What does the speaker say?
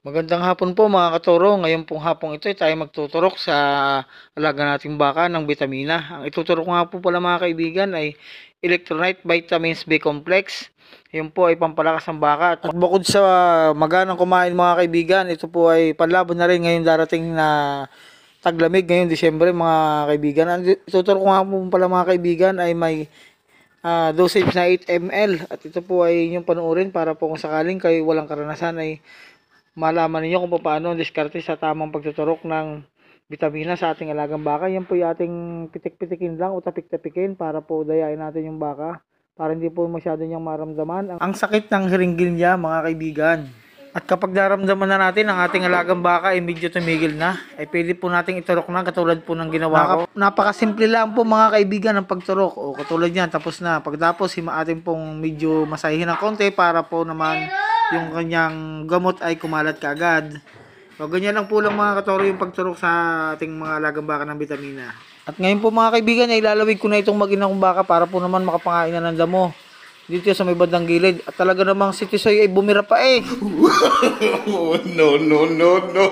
Magandang hapon po mga katuro. Ngayon pong hapong ito ay tayo magtuturok sa alaga nating baka ng bitamina. Ang ituturok ko nga po pala mga kaibigan ay Electrolyte Vitamins B Complex. Yun po ay pampalakas ng baka. At bukod sa maganang kumain mga kaibigan, ito po ay panlaban na rin ngayon darating na taglamig ngayong Disyembre mga kaibigan. Ang ituturok ko nga po pala mga kaibigan ay may dosage na 8 ml. At ito po ay inyong panuorin para po kung sakaling kayo walang karanasan ay malaman ninyo kung paano diskarte sa tamang pagtuturok ng bitamina sa ating alagang baka. Yan po yung ating pitik-pitikin lang o tapik-tapikin para po dayain natin yung baka para hindi po masyado niyang maramdaman ang sakit ng hiringgil niya mga kaibigan. At kapag naramdaman na natin ang ating alagang baka ay medyo tumigil na, ay pwede po nating iturok na katulad po ng ginawa ko. Napakasimple lang po mga kaibigan ng pagturok. O katulad yan, tapos na. Pagtapos, atin pong medyo masahihin ng konti para po naman yung kanyang gamot ay kumalat kaagad. So, ganyan lang po lang mga katoro yung pagturok sa ating mga alagang baka ng bitamina. At ngayon po mga kaibigan, ay ilalawig ko na itong mag-inang baka para po naman makapangain na ng damo dito sa may bandang gilid. At talaga namang si Tisoy ay bumira pa eh. No, no, no, no.